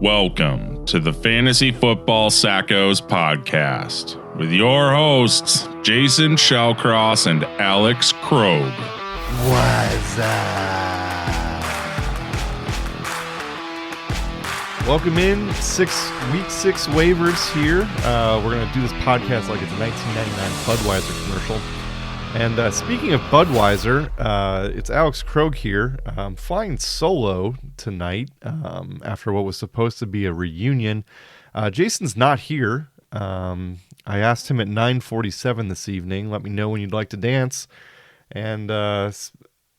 Welcome to the Fantasy Football Sackos podcast with your hosts, Jason Shellcross and Alex Krogh. What's up? Welcome in, week six waivers here. We're going to do this podcast like it's a 1999 Budweiser commercial. And speaking of Budweiser, it's Alex Krogh here. I'm flying solo tonight after what was supposed to be a reunion. Jason's not here. I asked him at 9:47 this evening, let me know when you'd like to dance. And that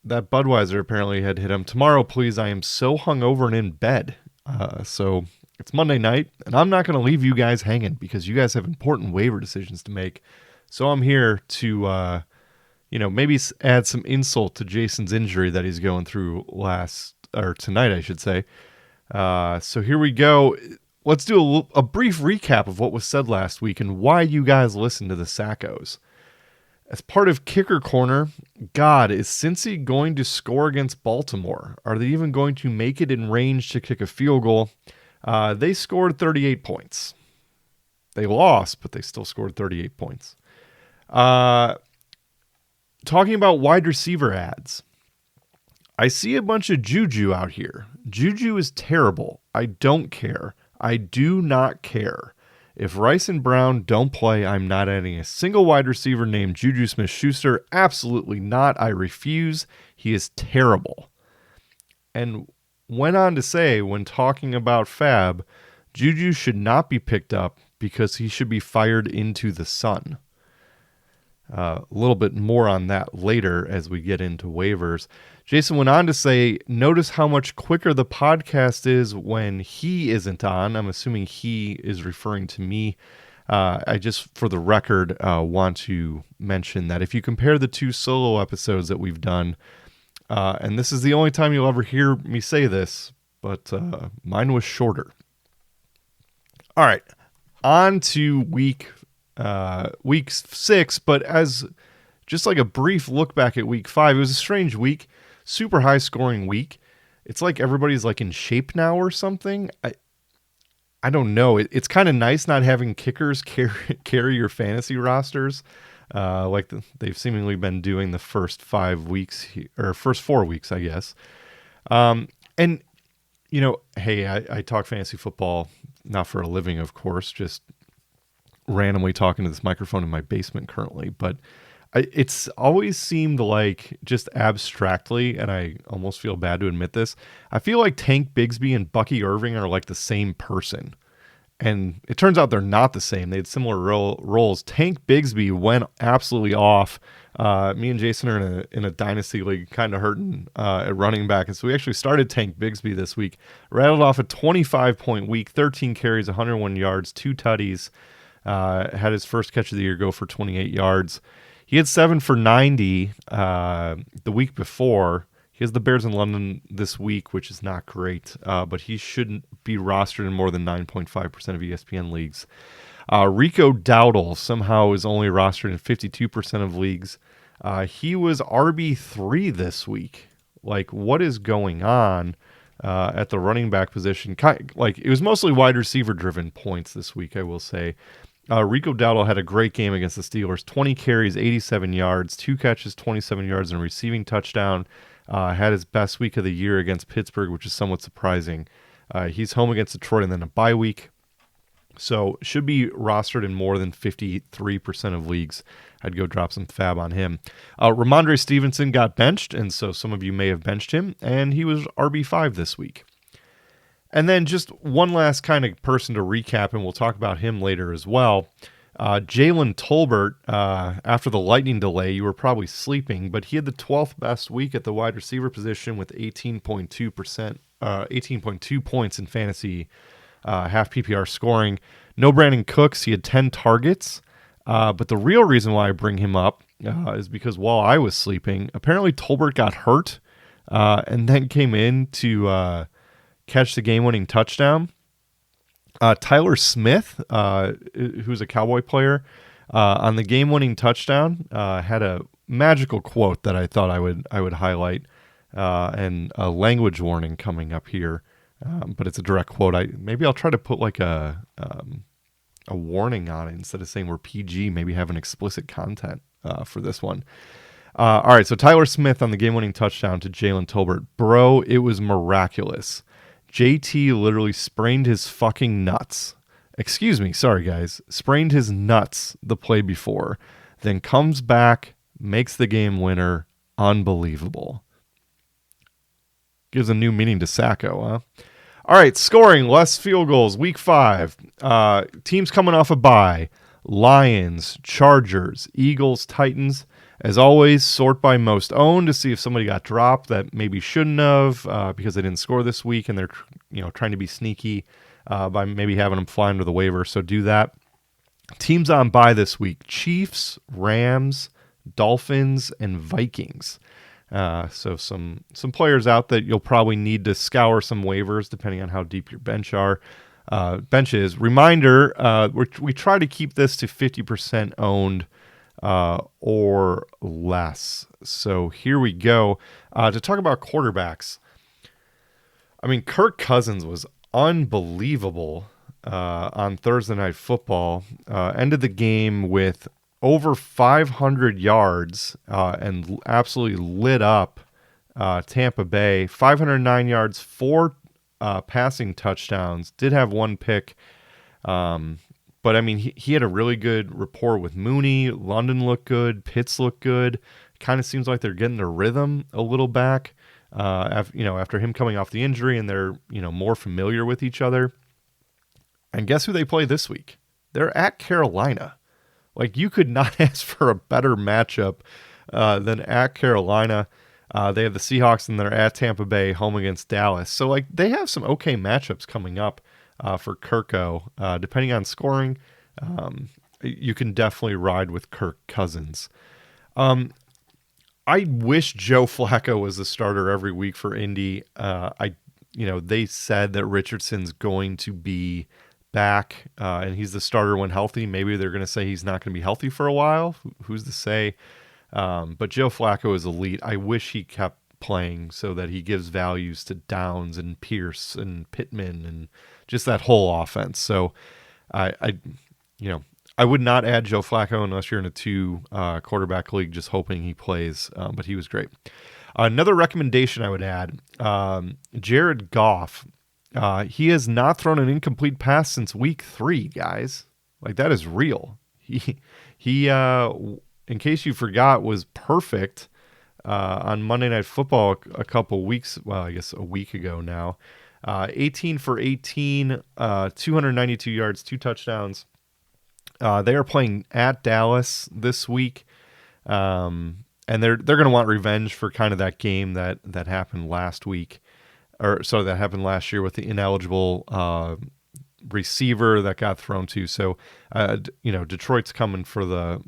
Budweiser apparently had hit him. Tomorrow, please, I am so hungover and in bed. So it's Monday night, and I'm not going to leave you guys hanging because you guys have important waiver decisions to make. So I'm here to... maybe add some insult to Jason's injury that he's going through tonight, I should say. So here we go. Let's do a brief recap of what was said last week and why you guys listen to the Sackos. As part of Kicker Corner, God, is Cincy going to score against Baltimore? Are they even going to make it in range to kick a field goal? They scored 38 points. They lost, but they still scored 38 points. Talking about wide receiver ads, I see a bunch of JuJu out here. JuJu is terrible. I don't care. I do not care. If Rice and Brown don't play, I'm not adding a single wide receiver named JuJu Smith-Schuster. Absolutely not. I refuse. He is terrible. And went on to say, when talking about Fab, JuJu should not be picked up because he should be fired into the sun. A little bit more on that later as we get into waivers. Jason went on to say, notice how much quicker the podcast is when he isn't on. I'm assuming he is referring to me. I just, for the record, want to mention that if you compare the two solo episodes that we've done, and this is the only time you'll ever hear me say this, but mine was shorter. All right, on to week 6, but as just like a brief look back at week 5, it was a strange week, super high scoring week. It's like everybody's like in shape now or something. I don't know. It's kind of nice not having kickers carry your fantasy rosters like they've seemingly been doing the first 5 weeks or first 4 weeks, I guess. And hey, I talk fantasy football not for a living, of course, just randomly talking to this microphone in my basement currently, but it's always seemed like, just abstractly, and I almost feel bad to admit this, I feel like Tank Bigsby and Bucky Irving are like the same person, and it turns out they're not the same. They had similar roles. Tank Bigsby went absolutely off. Me and Jason are in a dynasty league, kind of hurting at running back, and so we actually started Tank Bigsby this week. Rattled off a 25-point week, 13 carries, 101 yards, 2 tutties. Had his first catch of the year go for 28 yards. He had 7 for 90 the week before. He has the Bears in London this week, which is not great, but he shouldn't be rostered in more than 9.5% of ESPN leagues. Rico Dowdle somehow is only rostered in 52% of leagues. He was RB3 this week. Like, what is going on at the running back position? Like, it was mostly wide receiver driven points this week, I will say. Rico Dowdle had a great game against the Steelers. 20 carries, 87 yards, 2 catches, 27 yards, and a receiving touchdown. Had his best week of the year against Pittsburgh, which is somewhat surprising. He's home against Detroit and then a bye week. So should be rostered in more than 53% of leagues. I'd go drop some fab on him. Ramondre Stevenson got benched, and so some of you may have benched him, and he was RB5 this week. And then just one last kind of person to recap, and we'll talk about him later as well. Jalen Tolbert, after the lightning delay, you were probably sleeping, but he had the 12th best week at the wide receiver position with 18.2 points in fantasy half PPR scoring. No Brandon Cooks, he had 10 targets. But the real reason why I bring him up is because while I was sleeping, apparently Tolbert got hurt and then came in to catch the game-winning touchdown. Tyler Smith, who's a Cowboy player, on the game-winning touchdown, had a magical quote that I thought I would highlight, and a language warning coming up here but it's a direct quote. Maybe I'll try to put like a warning on it instead of saying we're PG. Maybe have an explicit content for this one. All right, so Tyler Smith on the game-winning touchdown to Jalen Tolbert. Bro, it was miraculous. JT literally sprained his fucking nuts. Excuse me, sorry guys. Sprained his nuts the play before. Then comes back, makes the game winner. Unbelievable. Gives a new meaning to Sacco, huh? All right, scoring, less field goals, week 5. Teams coming off a bye. Lions, Chargers, Eagles, Titans. As always, sort by most owned to see if somebody got dropped that maybe shouldn't have because they didn't score this week and they're trying to be sneaky by maybe having them fly under the waiver. So do that. Teams on bye this week: Chiefs, Rams, Dolphins, and Vikings. So some players out that you'll probably need to scour some waivers depending on how deep your bench is. Reminder: we try to keep this to 50% owned or less. So here we go to talk about quarterbacks. I mean, Kirk Cousins was unbelievable on Thursday Night Football. Ended the game with over 500 yards and absolutely lit up Tampa Bay. 509 yards, 4 passing touchdowns. Did have 1 pick. But, I mean, he had a really good rapport with Mooney. London looked good. Pitts looked good. Kind of seems like they're getting their rhythm a little back after him coming off the injury, and they're more familiar with each other. And guess who they play this week? They're at Carolina. Like, you could not ask for a better matchup than at Carolina. They have the Seahawks, and they're at Tampa Bay, home against Dallas. So, like, they have some okay matchups coming up. For Kirko, depending on scoring, you can definitely ride with Kirk Cousins. I wish Joe Flacco was the starter every week for Indy. They said that Richardson's going to be back, and he's the starter when healthy. Maybe they're going to say he's not going to be healthy for a while. Who's to say? But Joe Flacco is elite. I wish he kept playing so that he gives values to Downs and Pierce and Pittman and just that whole offense. So I would not add Joe Flacco unless you're in a 2 quarterback league, just hoping he plays. But he was great. Another recommendation I would add, Jared Goff. He has not thrown an incomplete pass since week 3, guys. Like, that is real. He in case you forgot, was perfect on Monday Night Football a couple weeks, well, I guess a week ago now. 18 for 18, 292 yards, 2 touchdowns. They are playing at Dallas this week, and they're going to want revenge for kind of that game that happened last week, that happened last year with the ineligible receiver that got thrown to. So, Detroit's coming for the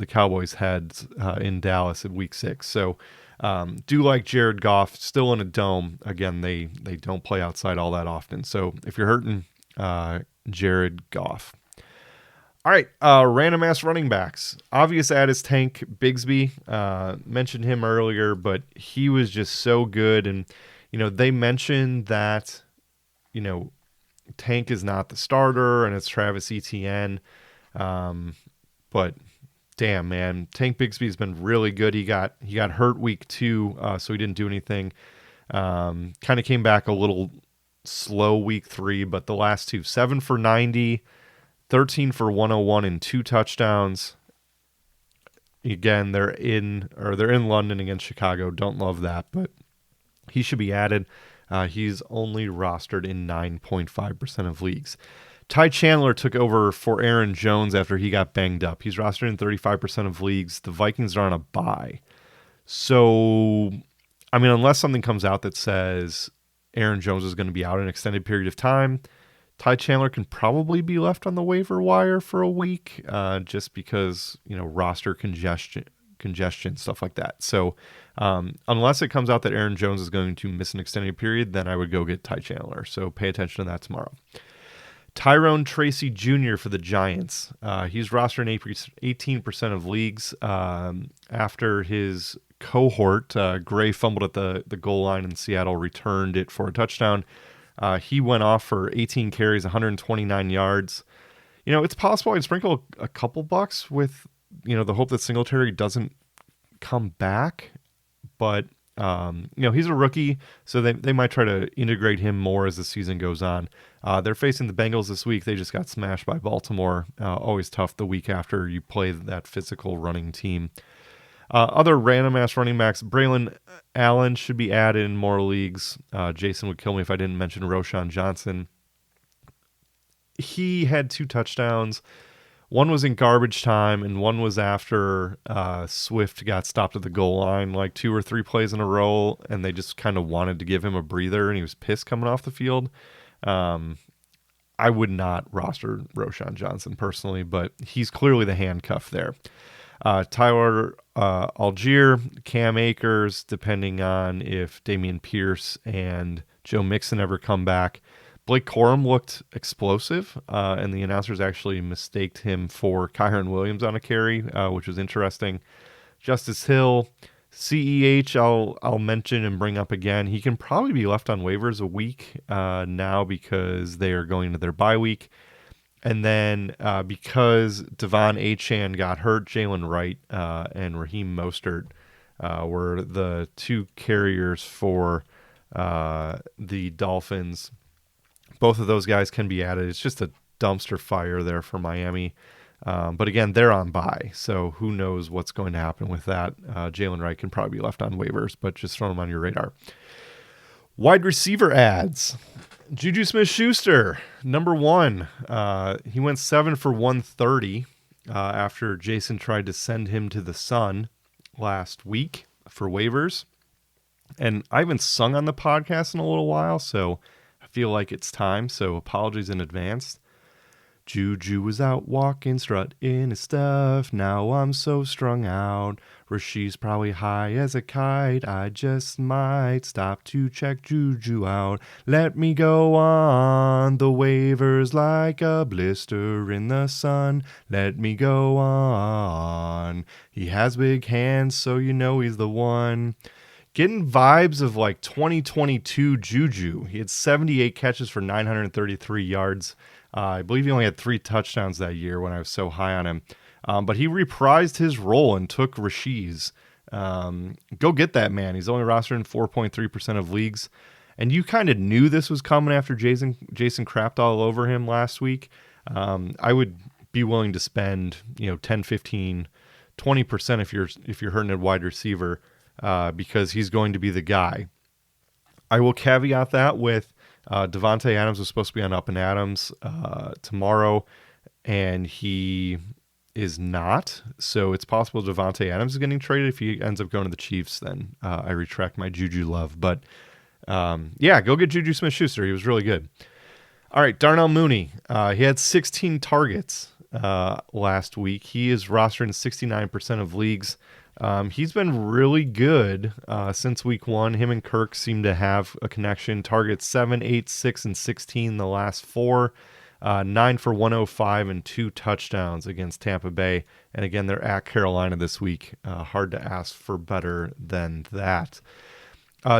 Cowboys' heads in Dallas in Week 6. So. Do like Jared Goff, still in a dome. Again, they don't play outside all that often. So if you're hurting, Jared Goff. All right, random ass running backs. Obvious add is Tank Bigsby. Mentioned him earlier, but he was just so good. And, they mentioned that, Tank is not the starter and it's Travis Etienne. But damn, man, Tank Bigsby's been really good. He got hurt week 2, so he didn't do anything. Kind of came back a little slow week 3, but the last 2, 7 for 90, 13 for 101, and 2 touchdowns. Again, they're in London against Chicago. Don't love that, but he should be added. He's only rostered in 9.5% of leagues. Ty Chandler took over for Aaron Jones after he got banged up. He's rostered in 35% of leagues. The Vikings are on a bye. So, I mean, unless something comes out that says Aaron Jones is going to be out an extended period of time, Ty Chandler can probably be left on the waiver wire for a week just because, roster congestion, stuff like that. So, unless it comes out that Aaron Jones is going to miss an extended period, then I would go get Ty Chandler. So pay attention to that tomorrow. Tyrone Tracy Jr. for the Giants. He's rostered in 18% of leagues after his cohort. Gray fumbled at the goal line and Seattle returned it for a touchdown. He went off for 18 carries, 129 yards. It's possible I'd sprinkle a couple bucks with, the hope that Singletary doesn't come back. But, he's a rookie, so they might try to integrate him more as the season goes on. They're facing the Bengals this week. They just got smashed by Baltimore. Always tough the week after you play that physical running team. Other random-ass running backs, Braylon Allen should be added in more leagues. Jason would kill me if I didn't mention Roschon Johnson. He had 2 touchdowns. One was in garbage time, and one was after Swift got stopped at the goal line like 2 or 3 plays in a row, and they just kind of wanted to give him a breather, and he was pissed coming off the field. I would not roster Roschon Johnson personally, but he's clearly the handcuff there. Tyler Algier, Cam Akers, depending on if Dameon Pierce and Joe Mixon ever come back. Blake Corum looked explosive, and the announcers actually mistaked him for Kyron Williams on a carry, which was interesting. Justice Hill, CEH, I'll mention and bring up again. He can probably be left on waivers a week now because they are going into their bye week. And then because Devon Achane got hurt, Jalen Wright and Raheem Mostert were the 2 carriers for the Dolphins. Both of those guys can be added. It's just a dumpster fire there for Miami. But again, they're on bye, so who knows what's going to happen with that. Jalen Wright can probably be left on waivers, but just throw him on your radar. Wide receiver ads. JuJu Smith-Schuster, number 1. He went 7 for 130 after Jason tried to send him to the sun last week for waivers. And I haven't sung on the podcast in a little while, so I feel like it's time, so apologies in advance. JuJu was out walking, strutting his stuff. Now I'm so strung out. Rasheed's probably high as a kite. I just might stop to check JuJu out. Let me go on the waivers like a blister in the sun. Let me go on. He has big hands, so you know he's the one. Getting vibes of like 2022 JuJu. He had 78 catches for 933 yards. I believe he only had 3 touchdowns that year when I was so high on him. But he reprised his role and took Rasheed's. Go get that man. He's only rostered in 4.3% of leagues. And you kind of knew this was coming after Jason crapped all over him last week. I would be willing to spend 10, 15, 20% if you're hurting a wide receiver because he's going to be the guy. I will caveat that with Devontae Adams was supposed to be on Up and Adams tomorrow, and he is not. So it's possible Devontae Adams is getting traded. If he ends up going to the Chiefs, then I retract my JuJu love. But yeah, go get JuJu Smith-Schuster. He was really good. All right, Darnell Mooney. He had 16 targets last week. He is rostered in 69% of leagues. He's been really good since week 1. Him and Kirk seem to have a connection. Targets 7, 8, 6, and 16 the last 4. 9 for 105 and 2 touchdowns against Tampa Bay. And again, they're at Carolina this week. Hard to ask for better than that.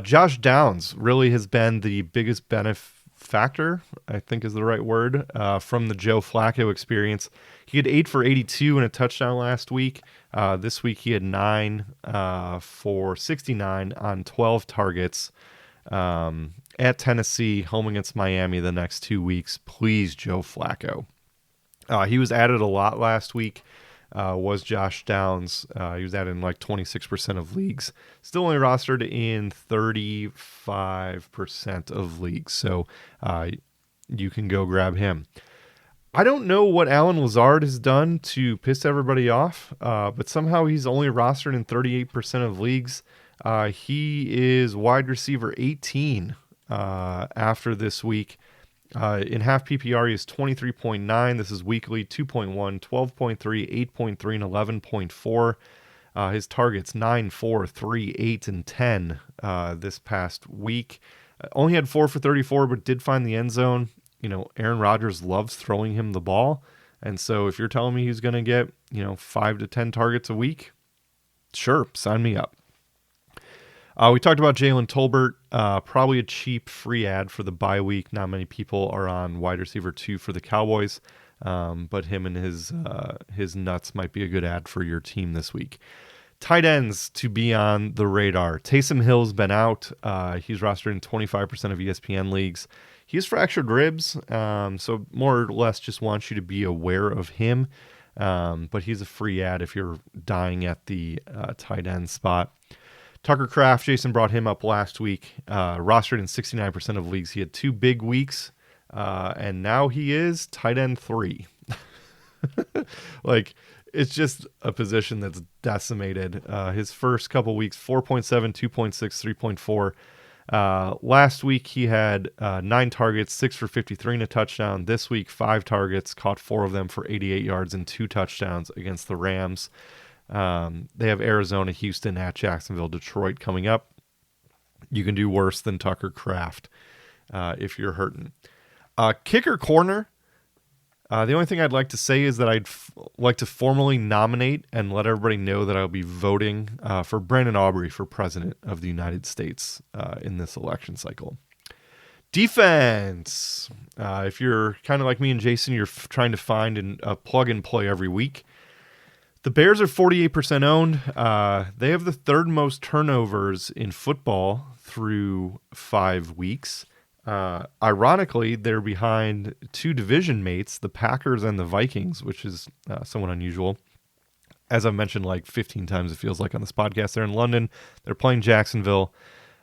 Josh Downs really has been the biggest benefactor, I think is the right word, from the Joe Flacco experience. He had 8 for 82 and a touchdown last week. This week he had 9 for 69 on 12 targets. At Tennessee, home against Miami the next 2 weeks. Please, Joe Flacco. He was added a lot last week, was Josh Downs. He was added in like 26% of leagues. Still only rostered in 35% of leagues, so you can go grab him. I don't know what Allen Lazard has done to piss everybody off, but somehow he's only rostered in 38% of leagues. He is wide receiver 18 after this week. In half PPR, he is 23.9. This is weekly, 2.1, 12.3, 8.3, and 11.4. His targets 9, 4, 3, 8, and 10 this past week. Only had 4 for 34, but did find the end zone. Aaron Rodgers loves throwing him the ball. And so if you're telling me he's going to get, 5 to 10 targets a week, sure, sign me up. We talked about Jalen Tolbert, probably a cheap free ad for the bye week. Not many people are on wide receiver 2 for the Cowboys, but him and his nuts might be a good ad for your team this week. Tight ends to be on the radar. Taysom Hill's been out. He's rostered in 25% of ESPN leagues. He's fractured ribs, so more or less just wants you to be aware of him. But he's a free ad if you're dying at the tight end spot. Tucker Kraft, Jason brought him up last week. Rostered in 69% of leagues. He had 2 big weeks, and now he is tight end 3. It's just a position that's decimated. His first couple weeks, 4.7, 2.6, 3.4. Last week, he had 9 targets, 6 for 53 and a touchdown. This week, 5 targets, caught 4 of them for 88 yards and 2 touchdowns against the Rams. They have Arizona, Houston, at Jacksonville, Detroit coming up. You can do worse than Tucker Kraft if you're hurting. Kicker corner. The only thing I'd like to say is that I'd like to formally nominate and let everybody know that I'll be voting for Brandon Aubrey for President of the United States in this election cycle. Defense. If you're kind of like me and Jason, you're trying to find a plug and play every week. The Bears are 48% owned. They have the 3rd most turnovers in football through 5 weeks. Ironically, they're behind 2 division mates, the Packers and the Vikings, which is somewhat unusual. As I've mentioned like 15 times, it feels like on this podcast, they're in London. They're playing Jacksonville.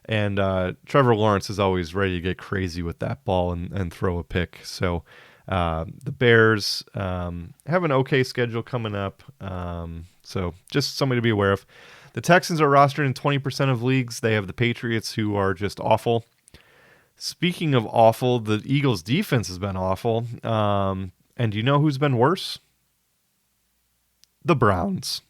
And Trevor Lawrence is always ready to get crazy with that ball and throw a pick. So the Bears have an okay schedule coming up. So just something to be aware of. The Texans are rostered in 20% of leagues. They have the Patriots, who are just awful. Speaking of awful, the Eagles' defense has been awful. And do you know who's been worse? The Browns.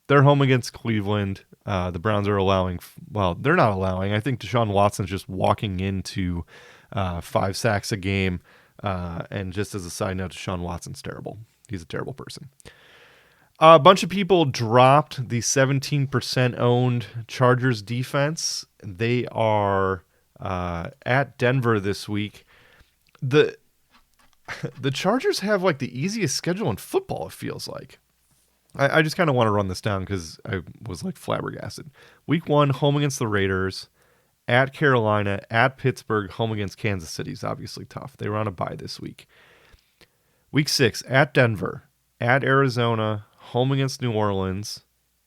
They're home against Cleveland. The Browns are allowing, they're not allowing. I think Deshaun Watson's just walking into 5 sacks a game. And just as a side note, Deshaun Watson's terrible. He's a terrible person. A bunch of people dropped the 17% owned Chargers defense. They are at Denver this week. The Chargers have like the easiest schedule in football, it feels like. I just kind of want to run this down because I was like flabbergasted. Week 1, home against the Raiders, at Carolina, at Pittsburgh, home against Kansas City is obviously tough. They were on a bye this week. Week 6, at Denver, at Arizona, home against New Orleans,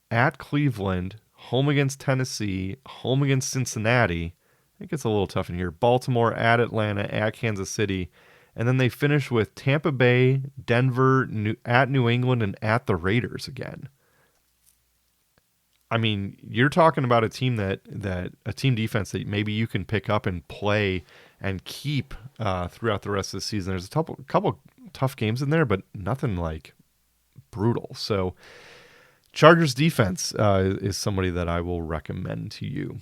at Cleveland, home against Tennessee, home against Cincinnati. I think it's a little tough in here. Baltimore, at Atlanta, at Kansas City. And then they finish with Tampa Bay, Denver, at New England, and at the Raiders again. I mean, you're talking about a team a team defense that maybe you can pick up and play and keep throughout the rest of the season. There's a couple tough games in there, but nothing like brutal. So Chargers defense is somebody that I will recommend to you.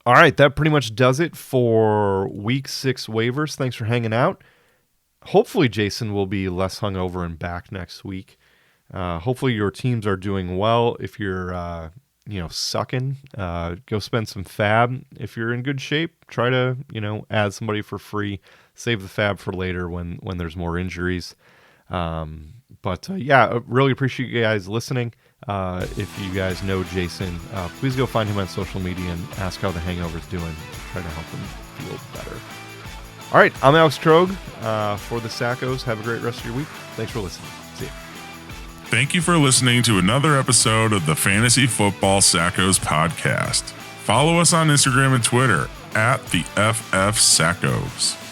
All right, that pretty much does it for Week 6 waivers. Thanks for hanging out. Hopefully Jason will be less hungover and back next week. Hopefully your teams are doing well. If you're sucking, go spend some fab. If you're in good shape, try to add somebody for free. Save the fab for later when there's more injuries. But really appreciate you guys listening. If you guys know Jason, please go find him on social media and ask how the hangover's doing. Try to help him feel better. All right, I'm Alex Krogh for the Sackos. Have a great rest of your week. Thanks for listening. See you. Thank you for listening to another episode of the Fantasy Football Sackos podcast. Follow us on Instagram and Twitter at the FF Sackos.